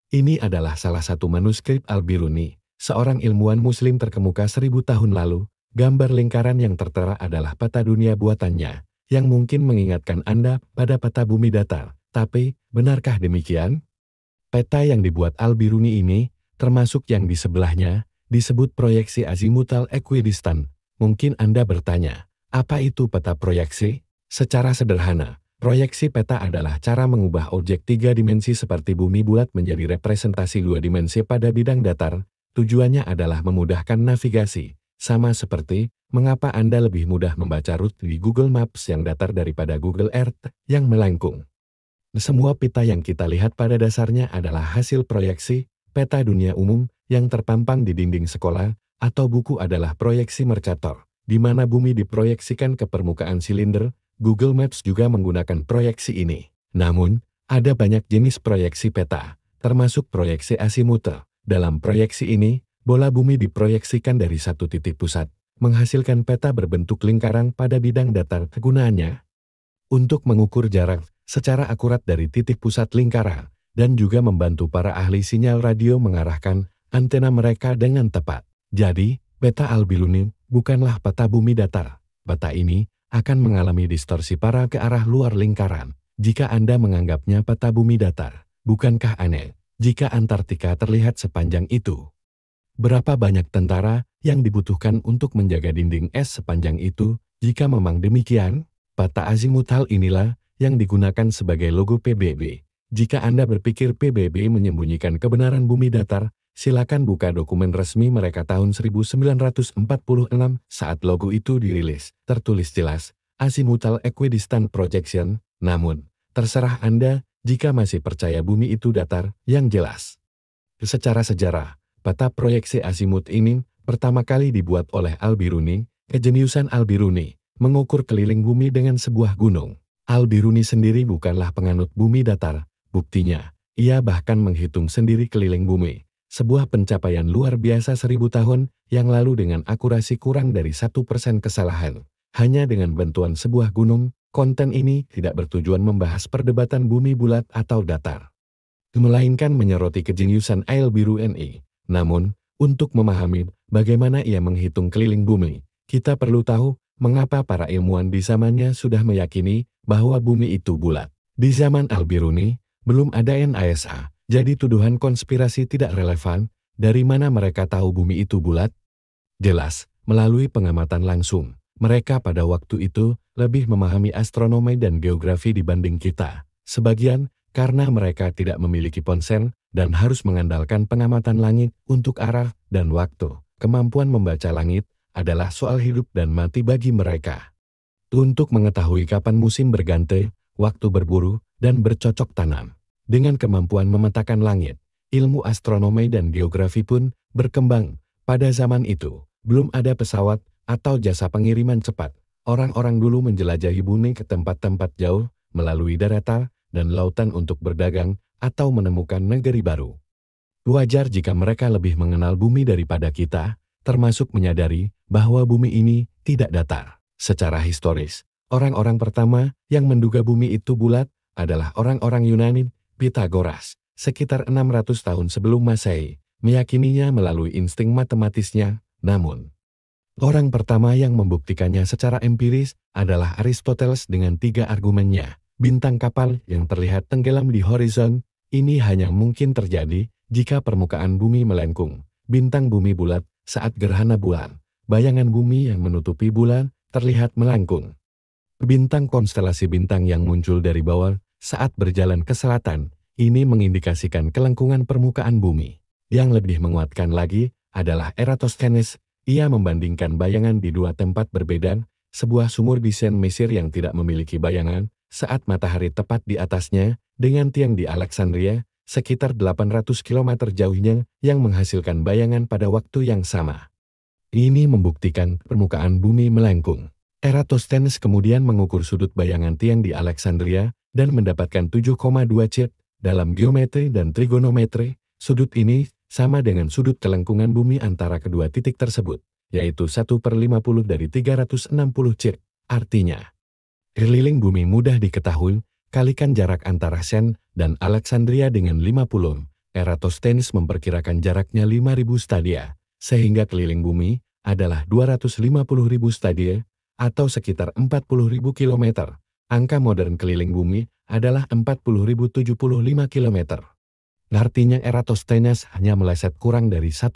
Ini adalah salah satu manuskrip Al-Biruni, seorang ilmuwan muslim terkemuka 1000 tahun lalu. Gambar lingkaran yang tertera adalah peta dunia buatannya, yang mungkin mengingatkan Anda pada peta bumi datar. Tapi, benarkah demikian? Peta yang dibuat Al-Biruni ini, termasuk yang di sebelahnya, disebut proyeksi azimutal equidistant. Mungkin Anda bertanya, apa itu peta proyeksi? Secara sederhana, proyeksi peta adalah cara mengubah objek 3 dimensi seperti bumi bulat menjadi representasi 2 dimensi pada bidang datar. Tujuannya adalah memudahkan navigasi, sama seperti mengapa Anda lebih mudah membaca rute di Google Maps yang datar daripada Google Earth yang melengkung. Semua peta yang kita lihat pada dasarnya adalah hasil proyeksi. Peta dunia umum yang terpampang di dinding sekolah atau buku adalah proyeksi Mercator, di mana bumi diproyeksikan ke permukaan silinder. Google Maps juga menggunakan proyeksi ini. Namun, ada banyak jenis proyeksi peta, termasuk proyeksi azimutal. Dalam proyeksi ini, bola bumi diproyeksikan dari satu titik pusat, menghasilkan peta berbentuk lingkaran pada bidang datar. Kegunaannya untuk mengukur jarak secara akurat dari titik pusat lingkaran, dan juga membantu para ahli sinyal radio mengarahkan antena mereka dengan tepat. Jadi, peta Al-Biruni bukanlah peta bumi datar. Peta ini akan mengalami distorsi parah ke arah luar lingkaran jika Anda menganggapnya peta bumi datar. Bukankah aneh jika Antartika terlihat sepanjang itu? Berapa banyak tentara yang dibutuhkan untuk menjaga dinding es sepanjang itu? Jika memang demikian, peta azimutal inilah yang digunakan sebagai logo PBB. Jika Anda berpikir PBB menyembunyikan kebenaran bumi datar, silakan buka dokumen resmi mereka tahun 1946 saat logo itu dirilis. Tertulis jelas, Azimutal Equidistant Projection. Namun, terserah Anda jika masih percaya bumi itu datar. Yang jelas, secara sejarah, peta proyeksi azimut ini pertama kali dibuat oleh Al-Biruni. Kejeniusan Al-Biruni mengukur keliling bumi dengan sebuah gunung. Al-Biruni sendiri bukanlah penganut bumi datar. Buktinya, ia bahkan menghitung sendiri keliling bumi. Sebuah pencapaian luar biasa 1000 tahun yang lalu dengan akurasi kurang dari 1% kesalahan. Hanya dengan bantuan sebuah gunung. Konten ini tidak bertujuan membahas perdebatan bumi bulat atau datar, melainkan menyoroti kejeniusan Al-Biruni. Namun, untuk memahami bagaimana ia menghitung keliling bumi, kita perlu tahu mengapa para ilmuwan di zamannya sudah meyakini bahwa bumi itu bulat. Di zaman Al-Biruni, belum ada NASA. Jadi tuduhan konspirasi tidak relevan. Dari mana mereka tahu bumi itu bulat? Jelas, melalui pengamatan langsung. Mereka pada waktu itu lebih memahami astronomi dan geografi dibanding kita. Sebagian karena mereka tidak memiliki ponsel dan harus mengandalkan pengamatan langit untuk arah dan waktu. Kemampuan membaca langit adalah soal hidup dan mati bagi mereka. Untuk mengetahui kapan musim berganti, waktu berburu, dan bercocok tanam. Dengan kemampuan memetakan langit, ilmu astronomi dan geografi pun berkembang. Pada zaman itu, belum ada pesawat atau jasa pengiriman cepat. Orang-orang dulu menjelajahi bumi ke tempat-tempat jauh, melalui daratan dan lautan untuk berdagang atau menemukan negeri baru. Wajar jika mereka lebih mengenal bumi daripada kita, termasuk menyadari bahwa bumi ini tidak datar. Secara historis, orang-orang pertama yang menduga bumi itu bulat adalah orang-orang Yunani. Pitagoras, sekitar 600 tahun sebelum Masehi, meyakininya melalui insting matematisnya. Namun, orang pertama yang membuktikannya secara empiris adalah Aristoteles dengan 3 argumennya. Bintang kapal yang terlihat tenggelam di horizon, ini hanya mungkin terjadi jika permukaan bumi melengkung. Bintang bumi bulat saat gerhana bulan. Bayangan bumi yang menutupi bulan terlihat melengkung. Bintang konstelasi bintang yang muncul dari bawah saat berjalan ke selatan, ini mengindikasikan kelengkungan permukaan bumi. Yang lebih menguatkan lagi adalah Eratosthenes. Ia membandingkan bayangan di 2 tempat berbeda, sebuah sumur di Sen Mesir yang tidak memiliki bayangan saat matahari tepat di atasnya, dengan tiang di Alexandria, sekitar 800 km jauhnya, yang menghasilkan bayangan pada waktu yang sama. Ini membuktikan permukaan bumi melengkung. Eratosthenes kemudian mengukur sudut bayangan tiang di Alexandria dan mendapatkan 7,2 cit. Dalam geometri dan trigonometri, sudut ini sama dengan sudut kelengkungan bumi antara kedua titik tersebut, yaitu 1/50 dari 360 cit. Artinya, keliling bumi mudah diketahui. Kalikan jarak antara Sen dan Alexandria dengan 50. Eratosthenes memperkirakan jaraknya 5.000 stadia, sehingga keliling bumi adalah 250.000 stadia, atau sekitar 40.000 kilometer. Angka modern keliling bumi adalah 40.075 kilometer. Artinya Eratosthenes hanya meleset kurang dari 1%,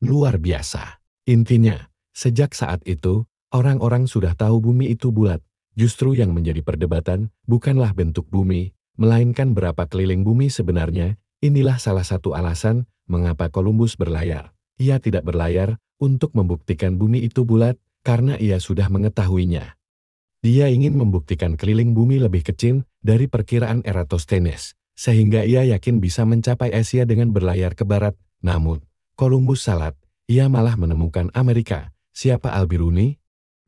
luar biasa. Intinya, sejak saat itu, orang-orang sudah tahu bumi itu bulat. Justru yang menjadi perdebatan bukanlah bentuk bumi, melainkan berapa keliling bumi sebenarnya. Inilah salah satu alasan mengapa Columbus berlayar. Ia tidak berlayar untuk membuktikan bumi itu bulat, karena ia sudah mengetahuinya. Dia ingin membuktikan keliling bumi lebih kecil dari perkiraan Eratosthenes, sehingga ia yakin bisa mencapai Asia dengan berlayar ke barat. Namun, Columbus salah. Ia malah menemukan Amerika. Siapa Al-Biruni?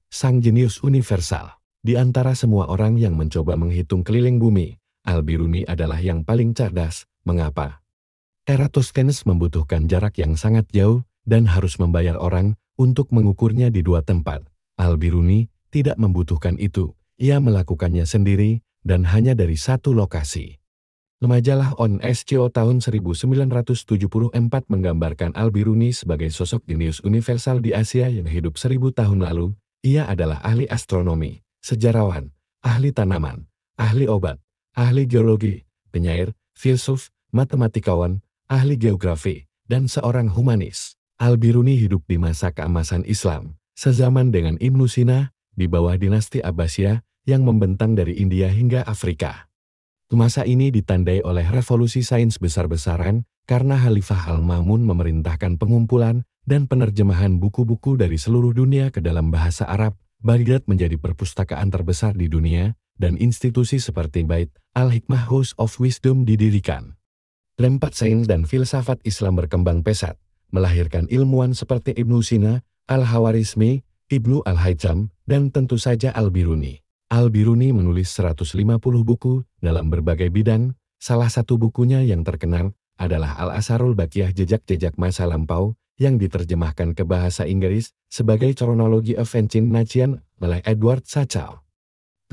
Sang jenius universal. Di antara semua orang yang mencoba menghitung keliling bumi, Al-Biruni adalah yang paling cerdas. Mengapa? Eratosthenes membutuhkan jarak yang sangat jauh dan harus membayar orang untuk mengukurnya di dua tempat. Al-Biruni tidak membutuhkan itu. Ia melakukannya sendiri dan hanya dari satu lokasi. Majalah On SCO tahun 1974 menggambarkan Al-Biruni sebagai sosok jenius universal di Asia yang hidup 1000 tahun lalu. Ia adalah ahli astronomi, sejarawan, ahli tanaman, ahli obat, ahli geologi, penyair, filsuf, matematikawan, ahli geografi, dan seorang humanis. Al-Biruni hidup di masa keemasan Islam, sezaman dengan Ibnu Sina, di bawah dinasti Abbasiyah yang membentang dari India hingga Afrika. Masa ini ditandai oleh revolusi sains besar-besaran karena Khalifah Al-Ma'mun memerintahkan pengumpulan dan penerjemahan buku-buku dari seluruh dunia ke dalam bahasa Arab. Baghdad menjadi perpustakaan terbesar di dunia, dan institusi seperti Bait Al-Hikmah House of Wisdom didirikan. Lempat sains dan filsafat Islam berkembang pesat, melahirkan ilmuwan seperti Ibnu Sina, Al-Khawarizmi, Ibnu Al-Haytham, dan tentu saja Al-Biruni. Al-Biruni menulis 150 buku dalam berbagai bidang. Salah satu bukunya yang terkenal adalah Al-Asharul Baqiyah, Jejak-jejak Masa Lampau, yang diterjemahkan ke bahasa Inggris sebagai Chronology of Ancient Nations oleh Edward Sachal.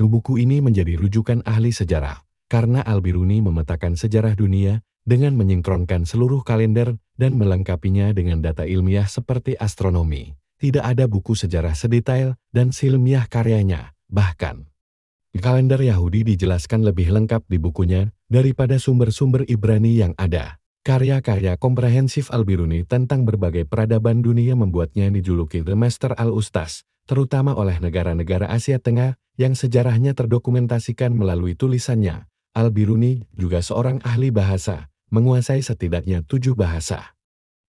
Buku ini menjadi rujukan ahli sejarah, karena Al-Biruni memetakan sejarah dunia dengan menyingkronkan seluruh kalender dan melengkapinya dengan data ilmiah seperti astronomi. Tidak ada buku sejarah sedetail dan seilmiah karyanya. Bahkan, kalender Yahudi dijelaskan lebih lengkap di bukunya daripada sumber-sumber Ibrani yang ada. Karya-karya komprehensif Al-Biruni tentang berbagai peradaban dunia membuatnya dijuluki The Master Al-Ustaz, terutama oleh negara-negara Asia Tengah yang sejarahnya terdokumentasikan melalui tulisannya. Al-Biruni juga seorang ahli bahasa, menguasai setidaknya 7 bahasa.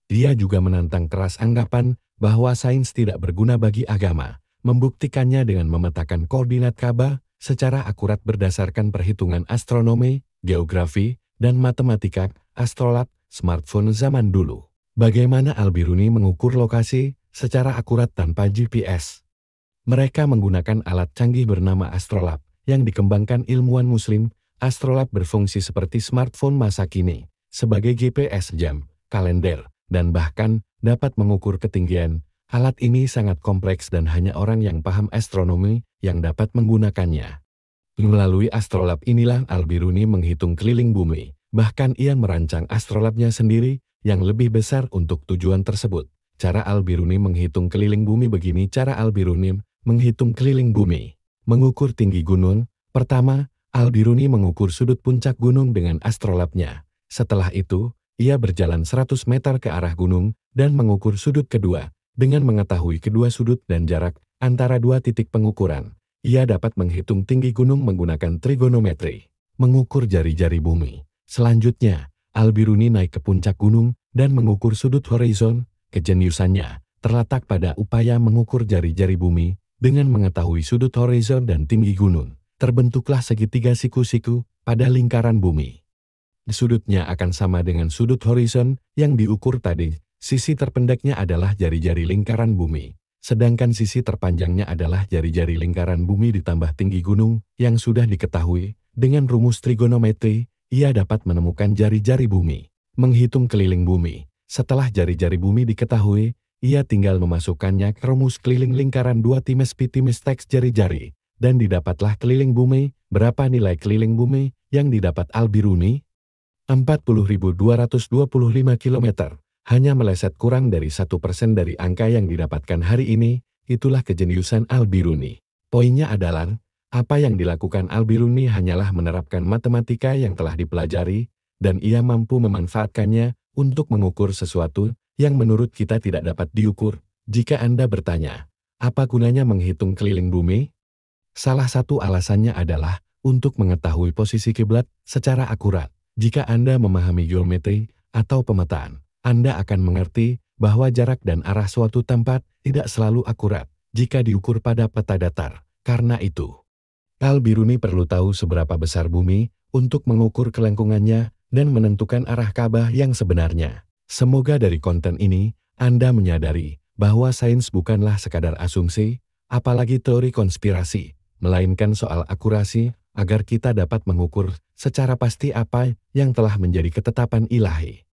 Dia juga menantang keras anggapan bahwa sains tidak berguna bagi agama, membuktikannya dengan memetakan koordinat Ka'bah secara akurat berdasarkan perhitungan astronomi, geografi, dan matematika. Astrolab, smartphone zaman dulu. Bagaimana Al-Biruni mengukur lokasi secara akurat tanpa GPS? Mereka menggunakan alat canggih bernama astrolab yang dikembangkan ilmuwan muslim. Astrolab berfungsi seperti smartphone masa kini, sebagai GPS jam, kalender, dan bahkan dapat mengukur ketinggian. Alat ini sangat kompleks dan hanya orang yang paham astronomi yang dapat menggunakannya. Melalui astrolab inilah Al-Biruni menghitung keliling bumi. Bahkan ia merancang astrolabnya sendiri yang lebih besar untuk tujuan tersebut. Cara Al-Biruni menghitung keliling bumi begini. Cara Al-Biruni menghitung keliling bumi. Mengukur tinggi gunung. Pertama, Al-Biruni mengukur sudut puncak gunung dengan astrolabnya. Setelah itu, ia berjalan 100 meter ke arah gunung dan mengukur sudut kedua. Dengan mengetahui kedua sudut dan jarak antara dua titik pengukuran, ia dapat menghitung tinggi gunung menggunakan trigonometri. Mengukur jari-jari bumi. Selanjutnya, Al-Biruni naik ke puncak gunung dan mengukur sudut horizon. Kejeniusannya terletak pada upaya mengukur jari-jari bumi dengan mengetahui sudut horizon dan tinggi gunung. Terbentuklah segitiga siku-siku pada lingkaran bumi. Sudutnya akan sama dengan sudut horizon yang diukur tadi. Sisi terpendeknya adalah jari-jari lingkaran bumi, sedangkan sisi terpanjangnya adalah jari-jari lingkaran bumi ditambah tinggi gunung yang sudah diketahui. Dengan rumus trigonometri, ia dapat menemukan jari-jari bumi, menghitung keliling bumi. Setelah jari-jari bumi diketahui, ia tinggal memasukkannya ke rumus keliling lingkaran 2 times pi times teks jari-jari, dan didapatlah keliling bumi. Berapa nilai keliling bumi yang didapat Al-Biruni? 40.225 km, hanya meleset kurang dari 1% dari angka yang didapatkan hari ini. Itulah kejeniusan Al-Biruni. Poinnya adalah, apa yang dilakukan Al-Biruni hanyalah menerapkan matematika yang telah dipelajari, dan ia mampu memanfaatkannya untuk mengukur sesuatu yang menurut kita tidak dapat diukur. Jika Anda bertanya, apa gunanya menghitung keliling bumi? Salah satu alasannya adalah untuk mengetahui posisi kiblat secara akurat. Jika Anda memahami geometri atau pemetaan, Anda akan mengerti bahwa jarak dan arah suatu tempat tidak selalu akurat jika diukur pada peta datar. Karena itu, Al-Biruni perlu tahu seberapa besar bumi untuk mengukur kelengkungannya dan menentukan arah Ka'bah yang sebenarnya. Semoga dari konten ini, Anda menyadari bahwa sains bukanlah sekadar asumsi, apalagi teori konspirasi, melainkan soal akurasi agar kita dapat mengukur secara pasti apa yang telah menjadi ketetapan ilahi.